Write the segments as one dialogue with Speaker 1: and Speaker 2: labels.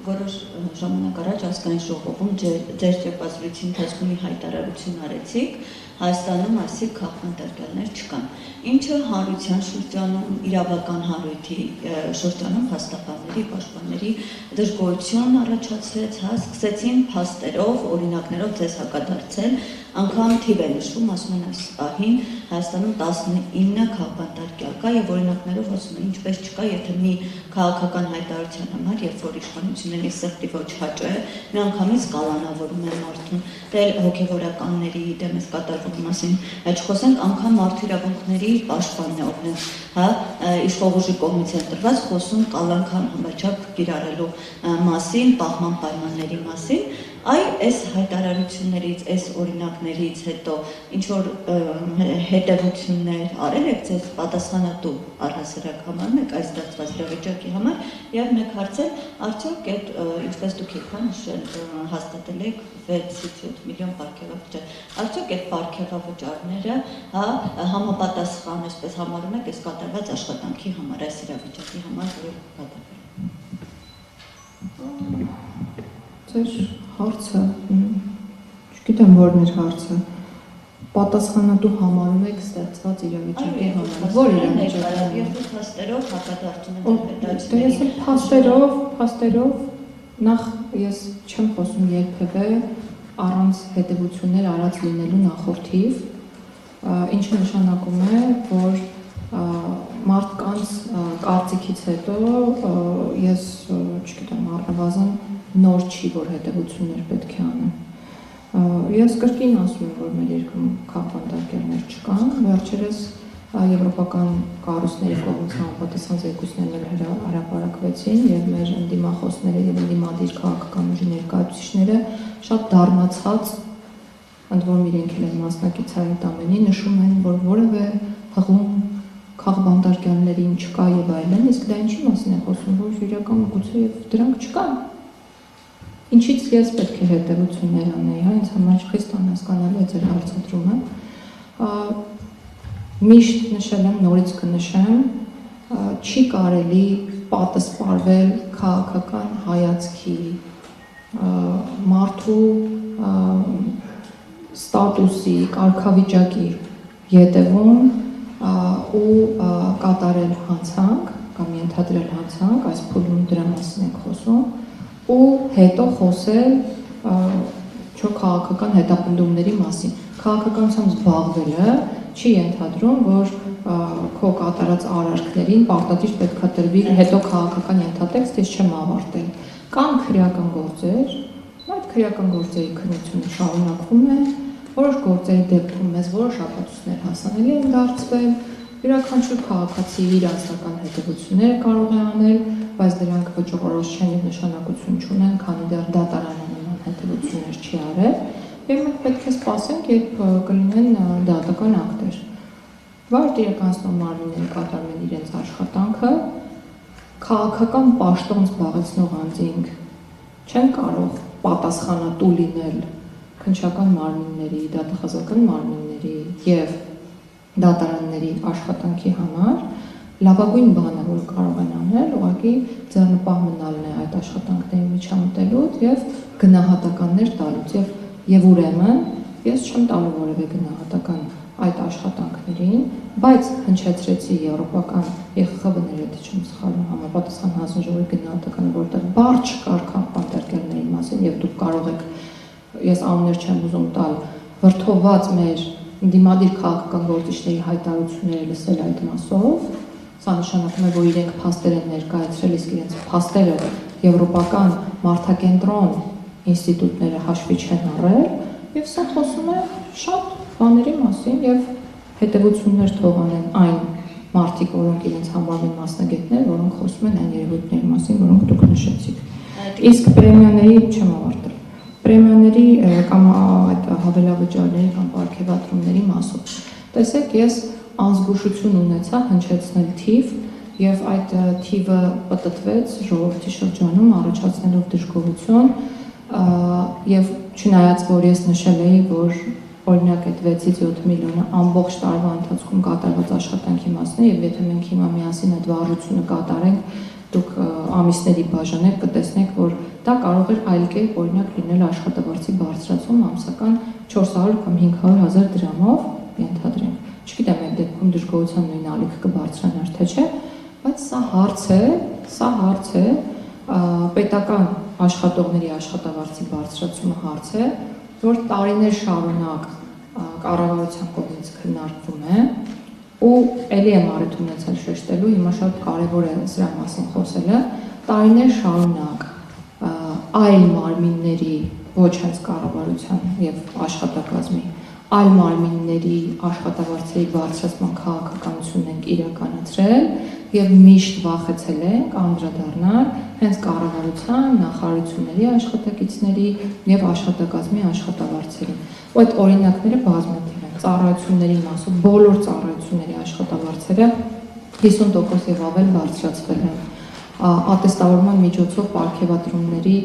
Speaker 1: որոշ ժամանակ առաջ ազգային ժողովում ձեր ճեպազրույցի ընթացքում մի հայտարարություն արեցիք, Հայաստանում այսիկ քաղաքապետարներ չկան, ինչը հանրության շրջանում, իրավական հանրույթի շրջանում հաստատանների, պաշտպանների դժգոհություն առաջացրեց, սկսեցին փաստերով, օրինակներով ձեզ հակադարձել, անգամ թիվ է նշվում, ասում են այս պահին Հայաստանում 19 քաղաքապետար կա եւ օրինակներով ասում են ինչպես չկա, եթե մի քաղաքական հայտարարության համար, երբ որ իշխանությունների սրտի ոչ հաճո է, միանգամից կալանավորում են մարդուն, դե հոգեվորականների դեմ էս կատարվող մասին չխոսենք, անգամ մարդու իրավունքների պաշտպանն է օրինակ, հա, իշխող ուժի կողմից ընտրված խոսում կալանքան համաչափ կիրառելու մասին, պահման պայմանների մասին, այս հայտարարություններից, այս օրինակներից հետո ինչ որ հետևություններ արել եք ձեզ պատասխանատու առհասարակ համարում եք այս դարձված իրավիճակի համար եւ մեկ հարցել, արդյոք այդ ինչպես դուք եք նշել հաստատել եք 6-7 միլիոն պարգևավճար, արդյոք այդ պարգևավճարները համապատասխան այսպես համարում եք այս կատարված աշխատանքի համար, այս իրավիճակի համար, որը կատարվել
Speaker 2: Ձեր հարցը, չգիտեմ որն էր հարցը, պատասխանատու համարում եք ստեղծված իրավիճակի համար, որ իրավիճակի
Speaker 1: երկու փաստերով հակադարձում եք հետաձգների։
Speaker 2: Ես փաստերով նախ ես չեմ խոսում երբևէ առանց հետևություններ արած լինելու նախորդիվ, ինչը նշանակում է, որ մարդկանց կարծիքից հետո ես չգիտեմ առնվազն նոր չի, որ հետևություններ պետք է անեմ։ Ես կրկին ասում եմ, որ մեր երկրում քաղաքապետարներ չկան, վերջերս եվրոպական կառույցների կողմից համապատասխան զեկույցներ հրապարակվեցին եւ մեր ընդդիմախոսները եւ ընդդիմադիր քաղաքական ուժի ներկայացուցիչները շատ դառնացած, ընդ որում իրենք էլ են մասնակից այդ ամենի, նշում են, որ որևէ հղում քաղաքապետարներին չկա եւ այլն, իսկ դա ինչի մասին է խոսում, որ իրական գուցե եւ դրանք չկան։ Ինչից ես պետք է հետևություններ անեի, ինձ համար խիստ անհասկանալի է ձեր հարցադրումը։ Միշտ նշել եմ, նորից կնշեմ, չի կարելի պատասխանվել քաղաքական հայացքի, մարդու ստատուսի, կարգավիճակի ետևում ու կատարել հանցանք կամ ենթադրել հանցանք, այս փուլում դրա մասին ենք խոսում, ու հետո խոսել քաղաքական հետապնդումների մասին։ Քաղաքականությամբ զբաղվելը չի ենթադրում, որ քո կատարած արարքներին պարտադիր պետք է տրվի հետո քաղաքական ենթատեքստ, ես չեմ ավարտել։ Կան քրեական գործեր, այդ քրեական գործերի քննությունը շարունակվում է, որոշ գործերի դեպքում մեզ որոշ ապացույցներ հասանելի են դարձվել, յուրաքանչյուր քաղաքացի իր անձնական հետևությունները կարող է անել, բայց դրանք վճռորոշ չեն եւ նշանակություն չունեն, քանի դեռ դատարանը նման հետևություններ չի արել, եւ մենք պետք է սպասենք, երբ կլինեն դատական ակտեր։ Վարդ իրականացնող մարմինները կատարում են իրենց աշխատանքը, քաղաքական պաշտոն զբաղեցնող անձինք չեն կարող պատասխանատու լինել քննչական մարմինների, դատախազական մարմինների եւ դատարանների աշխատանքի համար, լավագույն բանը, որ կարող են անել, ուղղակի ձեռնպահ մնալն է այդ աշխատանքների միջամտելուց եւ գնահատականներ տալուց եւ ուրեմն ես չեմ տալու որևէ գնահատական այդ աշխատանքներին, բայց հնչեցրեցի եվրոպական ԵԽԽՎ-ները, եթե չեմ սխալվում, համապատասխան հանձնաժողովի գնահատականը, որտեղ բառ չկար քաղաքապետարների մասին եւ դուք կարող եք, ես անուններ չեմ ուզում տալ, վրթովված մեր ընդդիմադիր քաղաքական գործիչների հայտարարությունները լսել այդ մասով, սա նշանակում է, որ իրենք փաստեր են ներկայացրել, իսկ իրենց փաստերը եվրոպական մարդակենտրոն ինստիտուտները հաշվի չեն առել, եւ սա խոսում է շատ բաների մասին եւ հետեւություններ թող անեն այն մարդիկ, որոնք իրենց համարում են մասնագետներ, որոնք խոսում են այն երևույթների մասին, որոնք դուք նշեցիք։ Իսկ պրեմիաների չեմ ավարտել։ Պրեմիաների կամ այդ հավելավճարների կամ պարգևատրումների մասով։ Տեսեք, ես անզգուշություն ունեցա հնչեցնել թիվ եւ այդ թիվը պատտվեց ժողովրդի շրջանում, առաջացնելով դժգոհություն եւ չնայած որ ես նշել էի, որ օրինակ այդ 6-ից 7 միլիոնը ամբողջ տարվա ընթացքում կատարված աշխատանքի մասն է եւ եթե մենք հիմա միասին այդ վարժությունը կատարենք, դուք ամիսների բաժանեք, կտեսնեք, որ դա կարող էր այլ կերպ օրինակ լինել աշխատավարձի բարձրացում ամսական 400 կամ 500,000 դրամով, ենթադրենք։ Չգիտեմ, այդ դեպքում դժգոհության նույն ալիքը կբարձրանար թե չէ, բայց սա հարց է, պետական աշխատողների աշխատավարձի բարձրացումը հարց է, որ տարիներ շարունակ կառավարության կողմից քննարկվում է, ու ելի եմ առիթ ունեցել շեշտելու, հիմա շատ կարևոր է սրա մասին խոսելը, տարիներ շարունակ այլ մարմինների, ոչ հենց կառավարության եւ աշխատակազմի, այլ մարմինների աշխատավարձերի բարձրացման քաղաքականությունն ենք իրականացրել եւ միշտ վախեցել ենք անդրադառնալ հենց կառավարության, նախարարությունների աշխատակիցների եւ աշխատակազմի աշխատավարձերին։ Ու այդ օրինակները բազմաթիվ են։ Ծառայությունների մասով բոլոր ծառայությունների աշխատավարձերը 50% եւ ավել բարձրացվել են։ Ատեստավորման միջոցով պարգևատրումների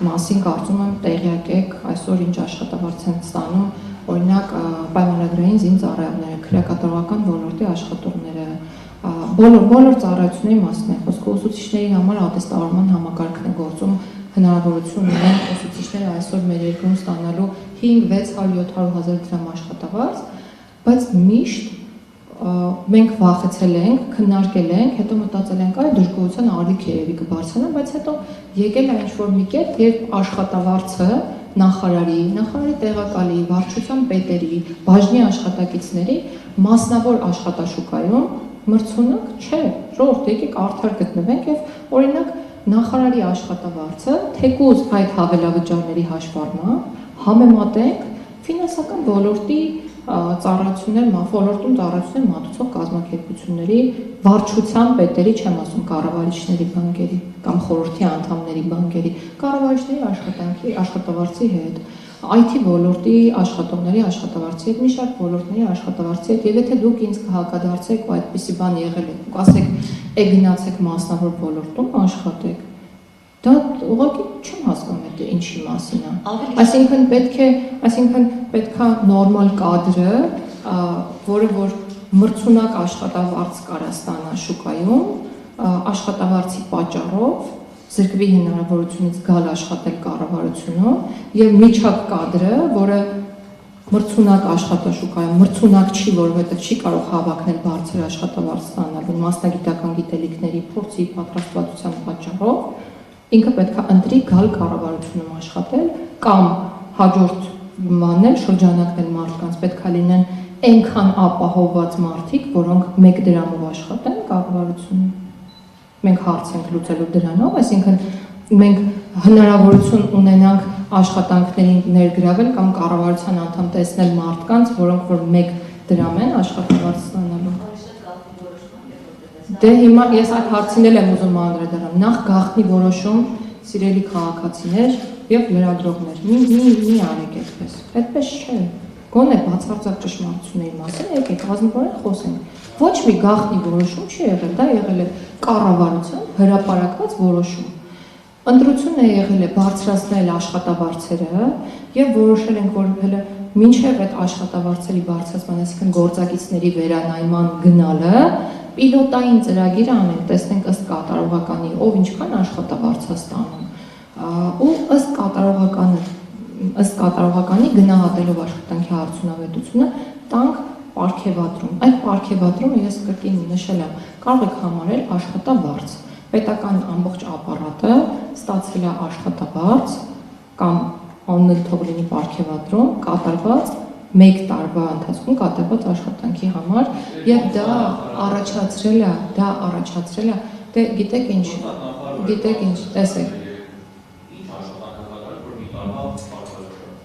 Speaker 2: մասին կարծում եմ տեղյակ եք այսօր ինչ աշխատավարձ են ստանում, օրինակ պայմանագրային զինծ ծառայողները, քրեակատարողական ոլորտի աշխատողները, բոլոր ծառայությունների մասն է խոսքը, ուսուցիչների համար ատեստավորման համակարգն է գործում, հնարավորություն ունեն ուսուցիչները այսօր մեր երկրում ստանալու 500-600-700,000 դրամ աշխատավարձ, բայց միշտ մենք վախեցել ենք, քննարկել ենք, հետո մտածել ենք, այ դժգոհության ալիք երևի կբարձրանա, բայց հետո եկել է ինչ-որ մի կետ, երբ աշխատավարձը նախարարի տեղակալի, վարչության պետերի, բաժնի աշխատակիցների մասնավոր աշխատաշուկայում մրցունակ չէ, ժողովուրդ եկեք արդար գտնվենք եւ օրինակ նախարարի աշխատավարձը թեկուզ այդ հավելավճարների հաշվառմամբ համեմատենք ֆինանսական ոլորտի ծառայություններ մատուցող կազմակերպությունների վարչության պետերի, չեմ ասում կառավարիչների բանկերի կամ խորհրդի անդամների բանկերի, կառավարիչների աշխատավարձի հետ, IT ոլորտի աշխատողների աշխատավարձի հետ, մի շարք ոլորտների աշխատավարձի հետ, եւ եթե դուք ինձ կհակադարձեք ու այդպիսի բան եղել է, դուք ասեք, գնացեք մասնավոր ոլորտում աշխատեք, դա ուղղակի չեմ հասկանում դա ինչի մասին է։ Այսինքն պետք է նորմալ կադրը, որը որ մրցունակ աշխատավարձ կարա ստանա շուկայում, աշխատավարձի պատճառով զրկվի հնարավորությունից գալ աշխատել կառավարությունում եւ միջակ կադրը, որը մրցունակ աշխատաշուկայում մրցունակ չի, որովհետեւ չի կարող հավակնել բարձր աշխատավարձ ստանալու մասնագիտական գիտելիքների փորձի պատրաստվածության պատճառով, ինքը պետք է ընտրի գալ կառավարությունում աշխատել կամ հաջորդ մանել շրջանակնել մարդկանց, պետք է լինեն այնքան ապահովված մարդիկ, որոնք 1 դրամով աշխատեն կառավարությունում։ Մենք հարց ենք լուծելու դրանով, այսինքն մենք հնարավորություն ունենանք աշխատանքներին ներգրավել կամ կառավարության անդամ տեսնել մարդկանց, որոնք որ 1 դրամ են աշխատավարձ ստանալու։ Դե հիմա ես այդ հարցին եմ ուզում անդրադառնալ։ Նախ գաղտնի որոշում, սիրելի քաղաքացիներ եւ լրագրողներ, մի արեք այդպես։ Այդպես չէ։ Գոնե բացարձակ ճշմարտությունների մասին եկեք ազնվորեն խոսենք։ Ոչ մի գաղտնի որոշում չի եղել, դա եղել է կառավարության հրապարակված որոշում։ Ընտրություն է եղել է բարձրացնել աշխատավարձերը եւ որոշել ենք, որ հələ մինչեւ այդ աշխատավարձերի բարձրացման, այսինքն գործակիցների վերանայման գնալը, պիլոտային ծրագիր անենք, տեսնենք ըստ կատարողականի, ով ինչքան աշխատավարձ է ստանում, ու ըստ կատարողականի գնահատելով աշխատանքի արդյունավետությունը, տանք պարգևատրում։ Այդ պարգևատրումը ես կրկին նշել եմ, կարող եք համարել աշխատավարձ։ Պետական ամբողջ ապարատը ստացել է աշխատավարձ կամ անունը թող լինի պարգևատրում, կատարված 1 տարվա ընթացքում կատարված աշխատանքի համար եւ դա առաջացրել է, դե գիտեք ինչ, տեսեք։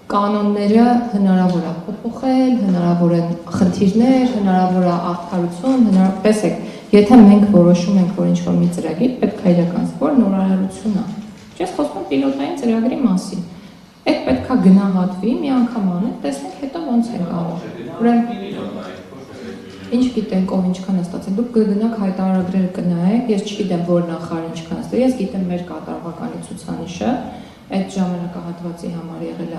Speaker 2: Կանոնները հնարավոր է փոփոխել, հնարավոր են խնդիրներ, հնարավոր է արդարություն, տեսեք, եթե մենք որոշում ենք, որ ինչ-որ մի ծրագիր պետք է իրականացվի, որ նորարարություն է։ Ես խոսում եմ պիլոտային ծրագրի մասին։ Այդ պետք է գնահատվի, մի անգամ անենք, տեսնենք հետո ոնց ենք անում։ Ուրեմն ինչ գիտենք, ով ինչքան է ստացել, դուք կգնաք հայտարարագրերը կնայեք, ես չգիտեմ, որ նախարարը ինչքան է ստացել, ես գիտեմ մեր կատարողականի ցուցանիշը, այդ ժամանակահատվածի համար եղել է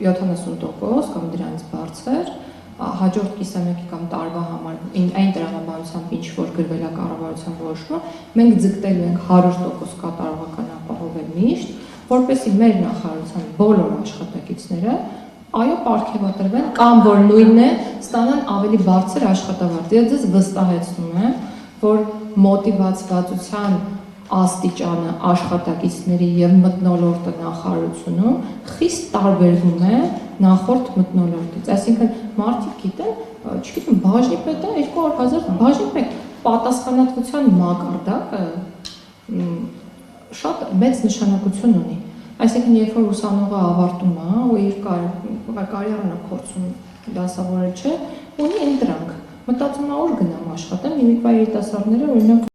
Speaker 2: 70% կամ դրանից բարձր, հաջորդ կիսամյակի կամ տարվա համար այն տրամաբանությամբ ինչ որ գրվել է կառավարության որոշումը, մենք ձգտելու ենք 100% կատարողական ապահովել միշտ, որպեսզի մեր նախարարության բոլոր աշխատակիցները այո պարգևատրվեն կամ որ նույնն է ստանան ավելի բարձր աշխատավարձ։ Ես ձեզ վստահեցնում եմ, որ մոտիվացվածության աստիճանը աշխատակիցների եւ մթնոլորտը նախարարությունում խիստ տարբերվում է նախորդ մթնոլորտից։ Այսինքն մարդիկ գիտեն, չգիտեմ, բաժնի պետը 200,000 բաժնի պետ պատասխանատվության մակարդակը շատ մեծ նշանակություն ունի։ Այսինքն երբ որ ուսանողը ավարտում է ու իր կարիերան է փորձում դասավորել, ունի ընտրանք։ Մտածում է, որ գնամ աշխատեմ, հիմիկվա երիտասարդները օրինակ